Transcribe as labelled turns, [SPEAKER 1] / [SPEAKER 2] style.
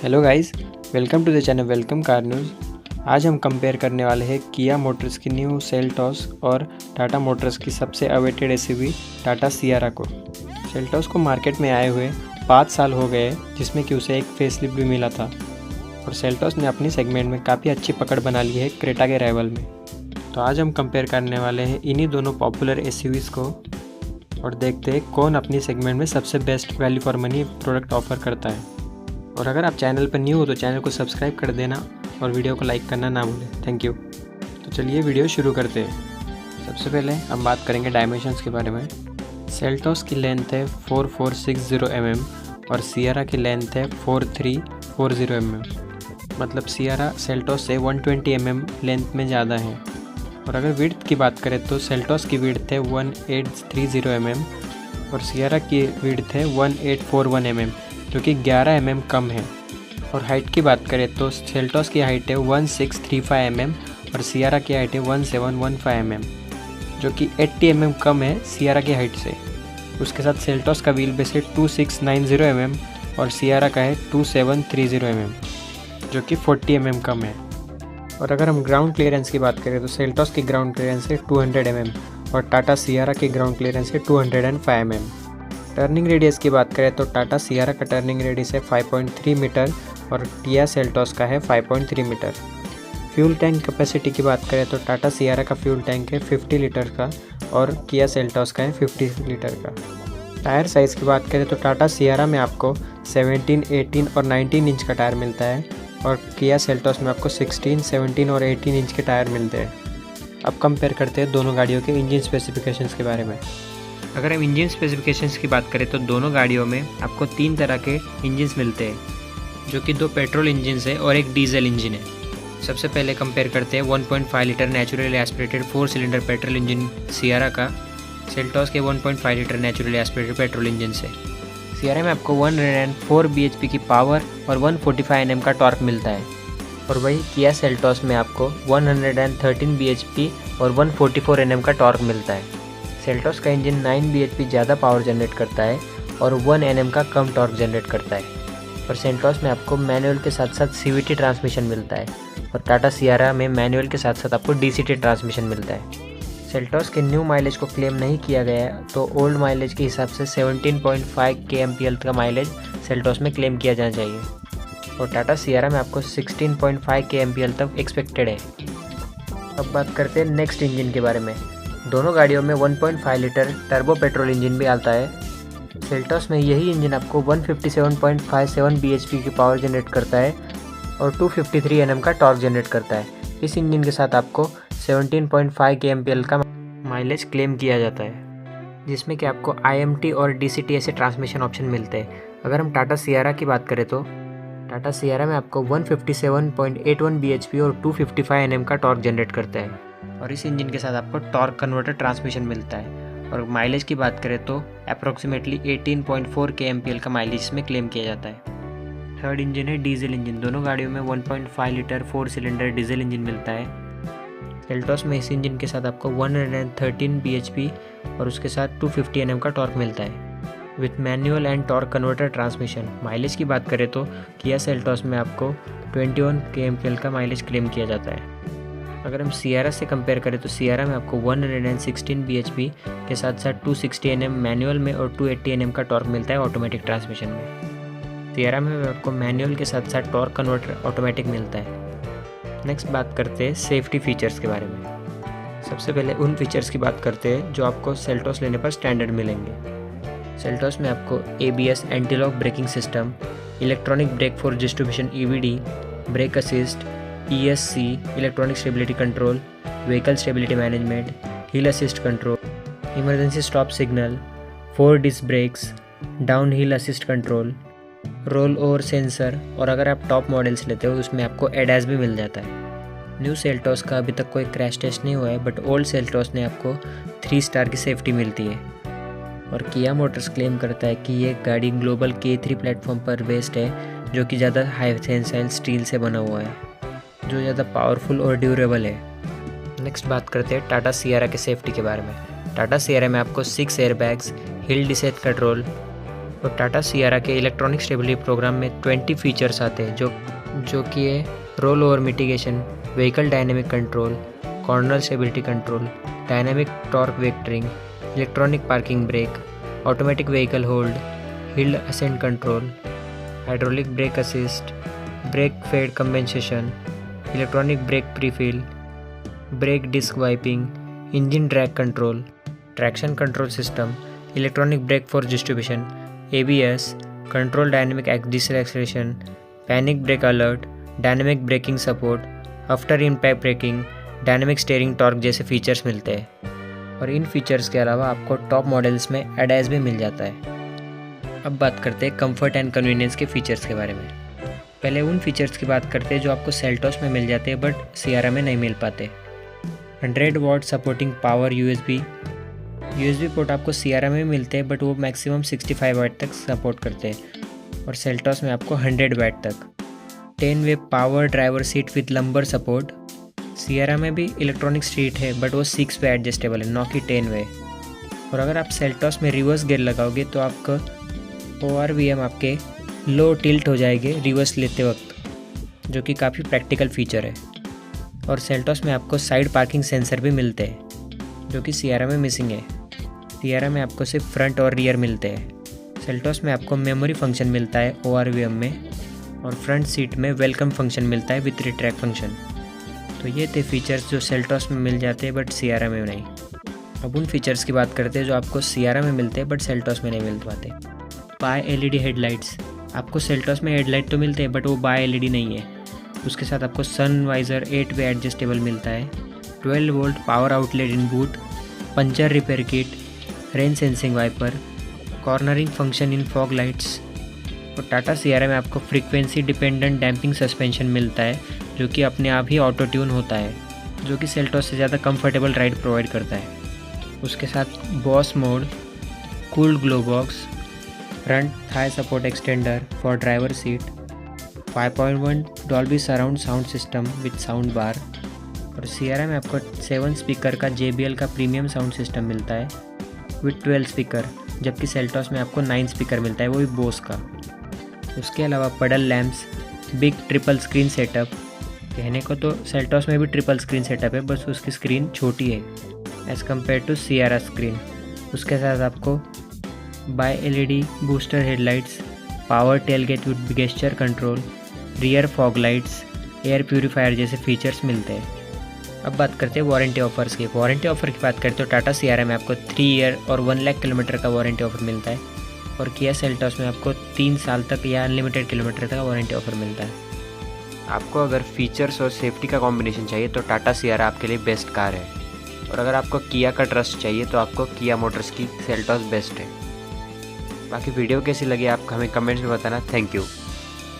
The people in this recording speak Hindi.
[SPEAKER 1] Hello guys, welcome to the channel welcome car news. आज हम कंपेयर करने वाले हैं किया मोटर्स की न्यू सेल्टॉस और टाटा मोटर्स की सबसे अवेटेड एसयूवी टाटा सियारा को। सेल्टॉस को मार्केट में आए हुए 5 साल हो गए, जिसमें कि उसे एक फेसलिफ्ट भी मिला था और सेल्टॉस ने अपनी सेगमेंट में काफ़ी अच्छी पकड़ बना ली है क्रेटा के राइवल में। तो आज हम कंपेयर करने वाले हैं इन्हीं दोनों पॉपुलर एसयूवीज़ को और देखते हैं कौन अपनी सेगमेंट में सबसे best value for money product offer करता है। और अगर आप चैनल पर न्यू हो तो चैनल को सब्सक्राइब कर देना और वीडियो को लाइक करना ना भूलें। Thank you. तो चलिए वीडियो शुरू करते हैं। सबसे पहले हम बात करेंगे डायमेंशंस के बारे में। सेल्टॉस की लेंथ है 4460 mm और सियारा की लेंथ है 4340 mm। मतलब सियारा सेल्टॉस से 120 mm लेंथ में ज़्यादा है। और अगर विड्थ की बात करें तो सेल्टॉस की विड्थ है 1830 mm और सियारा की विड्थ है 1841 mm, जो कि 11 mm कम है। और हाइट की बात करें तो सेल्टॉस की हाइट है 1635 mm और सियारा की हाइट है 1715 mm, जो कि 80 mm कम है सियारा की हाइट से। उसके साथ सेल्टॉस का व्हील बेस है 2690 mm और सियारा का है 2730 mm, जो कि 40 mm कम है। और अगर हम ग्राउंड क्लियरेंस की बात करें तो सेल्टॉस की ग्राउंड क्लियरेंस है 200 mm और टाटा सियारा की ग्राउंड क्लियरेंस है 205 mm। टर्निंग रेडियस की बात करें तो टाटा सियारा का टर्निंग रेडियस है 5.3 मीटर और किया सेल्टॉस का है 5.3 मीटर। फ्यूल टैंक कैपेसिटी की बात करें तो टाटा सियारा का फ्यूल टैंक है 50 लीटर का और किया सेल्टॉस का है 50 लीटर का। टायर साइज़ की बात करें तो टाटा सियारा में आपको 17, 18 और 19 इंच का टायर मिलता है और किया सेल्टॉस में आपको 16, 17 और 18 इंच के टायर मिलते हैं। अब कंपेयर करते हैं दोनों गाड़ियों के इंजन स्पेसिफिकेशंस के बारे में। अगर हम इंजन स्पेसिफिकेशंस की बात करें तो दोनों गाड़ियों में आपको 3 तरह के इंजन्स मिलते हैं, जो कि 2 पेट्रोल इंजन है और एक डीजल इंजन है। सबसे पहले कंपेयर करते हैं 1.5 litre naturally aspirated 4 cylinder petrol engine Sierra का सेल्टॉस के 1.5 litre naturally aspirated petrol engine से। सियारा में आपको 104 bhp की पावर और 145 Nm का टॉर्क मिलता है और वही किया सेल्टॉस में आपको 113 bhp और 144 Nm का टॉर्क मिलता है। सेल्टॉस का इंजन 9 bhp ज़्यादा पावर जनरेट करता है और 1 Nm का कम टॉर्क जनरेट करता है। और सेल्टॉस में आपको मैनुअल के साथ साथ CVT ट्रांसमिशन मिलता है और टाटा सियारा में मैनुअल के साथ साथ आपको DCT ट्रांसमिशन मिलता है। सेल्टॉस के न्यू माइलेज को क्लेम नहीं किया गया है, तो ओल्ड माइलेज के हिसाब से 17.5 kmpl का माइलेज सेल्टॉस में क्लेम किया जाना चाहिए और टाटा सियारा में आपको 16.5 kmpl तक एक्सपेक्टेड है। अब बात करते हैं नेक्स्ट इंजन के बारे में। दोनों गाड़ियों में 1.5 लीटर टर्बो पेट्रोल इंजन भी आता है। सेल्टॉस में यही इंजन आपको 157.57 bhp की पावर जनरेट करता है और 253 Nm का टॉर्क जनरेट करता है। इस इंजन के साथ आपको 17.5 kmpl का माइलेज क्लेम किया जाता है, जिसमें कि आपको IMT और DCT ऐसे ट्रांसमिशन ऑप्शन मिलते हैं। अगर हम टाटा सियारा की बात करें तो टाटा सियारा में आपको 157.81 bhp और 255 Nm का टॉर्क जनरेट करता है और इस इंजन के साथ आपको टॉर्क कन्वर्टर ट्रांसमिशन मिलता है। और माइलेज की बात करें तो अप्रॉक्सीमेटली 18.4 kmpl का माइलेज इसमें क्लेम किया जाता है। थर्ड इंजन है डीजल इंजन। दोनों गाड़ियों में 1.5 लीटर 4 सिलेंडर डीजल इंजन मिलता है। सेल्टॉस में इस इंजन के साथ आपको 113 bhp और उसके साथ 250 Nm का टॉर्क मिलता है with manual and torque converter transmission. Mileage की बात करें तो किया सेल्टॉस में आपको 21 kmpl का माइलेज क्लेम किया जाता है। अगर हम सियारा से कंपेयर करें तो सियारा में आपको 116 bhp के साथ साथ 260 Nm मैनुअल में और 280 Nm का टॉर्क मिलता है ऑटोमेटिक ट्रांसमिशन में। सियारा में आपको मैनुअल के साथ साथ टॉर्क कन्वर्टर ऑटोमेटिक मिलता है। नेक्स्ट बात करते हैं सेफ्टी फीचर्स के बारे में। सबसे पहले उन फीचर्स की बात करते हैं जो आपको सेल्टॉस लेने पर स्टैंडर्ड मिलेंगे। सेल्टॉस में आपको ABS anti lock braking system, electronic brake force distribution EBD, brake assist, ESC electronic stability control, vehicle stability management, hill assist control, emergency stop signal, 4 disc brakes, down hill assist control, roll over sensor और अगर आप टॉप मॉडल्स लेते हो उसमें आपको ADAS भी मिल जाता है। न्यू सेल्टॉस का अभी तक कोई क्रैश टेस्ट नहीं हुआ है, बट ओल्ड सेल्टॉस ने आपको 3 स्टार की सेफ्टी मिलती है। और किया मोटर्स क्लेम करता है कि ये गाड़ी ग्लोबल K3 प्लेटफॉर्म पर बेस्ड है, जो कि ज़्यादा हाई टेंसाइल स्टील से बना हुआ है, जो ज़्यादा पावरफुल और ड्यूरेबल है। नेक्स्ट बात करते हैं टाटा सियारा के सेफ्टी के बारे में। टाटा सियारा में आपको 6 एयरबैग्स, हिल डिसेंट कंट्रोल, और टाटा सियारा के इलेक्ट्रॉनिक स्टेबिलिटी प्रोग्राम में 20 फीचर्स आते हैं जो कि है roll over mitigation, vehicle dynamic control, corner stability control, dynamic torque vectoring, electronic parking brake, automatic vehicle hold, hill ascent control, hydraulic brake assist, brake fade compensation, electronic brake prefill, brake disc wiping, engine drag control, traction control system, electronic brake force distribution, ABS, control dynamic deceleration, panic brake alert, dynamic breaking support, after impact braking, dynamic steering torque जैसे फीचर्स मिलते हैं। और इन फीचर्स के अलावा आपको टॉप मॉडल्स में ADAS भी मिल जाता है। अब बात करते हैं कंफर्ट एंड कन्वीनियंस के फीचर्स के बारे में। पहले उन फीचर्स की बात करते हैं जो आपको सेल्टॉस में मिल जाते हैं बट सियारा में नहीं मिल पाते। 100 वाट सपोर्टिंग पावर USB पोर्ट आपको सियारा में मिलते हैं बट वो मैक्सिमम 65 वाट तक सपोर्ट करते हैं और सेल्टॉस में आपको 100 वाट तक। 10 way power driver seat with lumbar support. Sierra में भी इलेक्ट्रॉनिक सीट है बट वो 6 वे एडजस्टेबल है, ना कि 10 वे। और अगर आप सेल्टॉस में रिवर्स गियर लगाओगे तो आपका ORVM आपके लो टिल्ट हो जाएंगे रिवर्स लेते वक्त, जो कि काफ़ी प्रैक्टिकल फीचर है। और सेल्टॉस में आपको साइड पार्किंग सेंसर भी मिलते हैं जो कि सियारा में मिसिंग है। सियारा में आपको सिर्फ फ्रंट और रियर मिलते हैं। सेल्टॉस में आपको मेमोरी फंक्शन मिलता है ORVM में, और फ्रंट सीट में वेलकम फंक्शन मिलता है विथ रिट्रैक्ट फंक्शन। तो ये थे फीचर्स जो सेल्टॉस में मिल जाते हैं बट सियारा में नहीं। अब उन फीचर्स की बात करते हैं जो आपको सियारा में मिलते हैं बट सेल्टॉस में नहीं मिल पाते। Bi LED headlights. आपको सेल्टॉस में हेडलाइट तो मिलते हैं बट वो बाय LED नहीं है। उसके साथ आपको सन वाइज़र 8 वे एडजस्टेबल मिलता है, 12 volt power outlet in boot, puncture repair kit, rain sensing wiper, cornering function in fog lights. और टाटा सियारा में आपको फ्रीक्वेंसी डिपेंडेंट डैम्पिंग सस्पेंशन मिलता है जो कि अपने आप ही ऑटो ट्यून होता है, जो कि सेल्टॉस से ज़्यादा कंफर्टेबल राइड प्रोवाइड करता है। उसके साथ boss mode, cooled glove box, front Thai support extender for driver seat, 5.1 Dolby surround sound system with sound bar. और सियारा में आपको 7 स्पीकर का JBL का प्रीमियम साउंड सिस्टम मिलता है विद 12 स्पीकर, जबकि सेल्टॉस में आपको 9 स्पीकर मिलता है, वो भी बोस का। उसके अलावा पडल lamps, big triple screen setup. कहने को तो सेल्टॉस में भी ट्रिपल स्क्रीन सेटअप है, बस उसकी स्क्रीन छोटी है as compare to Sierra screen. उसके साथ आपको bi LED booster headlights, power tailgate with gesture control, rear fog lights, air purifier जैसे फीचर्स मिलते हैं। अब बात करते हैं वारंटी ऑफर्स की। वारंटी ऑफर की बात करते हो टाटा सियारा में आपको 3 ईयर और 1 लाख किलोमीटर का वारंटी ऑफर मिलता है, और किया सेल्टॉस में आपको 3 साल तक या अनलिमिटेड किलोमीटर का वारंटी ऑफर मिलता है। आपको अगर फीचर्स और सेफ्टी का कॉम्बिनेशन चाहिए तो टाटा सियारा आपके लिए बेस्ट कार है, और अगर आपको किया का ट्रस्ट चाहिए तो आपको किया मोटर्स की सेल्टॉस बेस्ट है। बाकी वीडियो कैसी लगी आप हमें कमेंट्स में बताना। Thank you.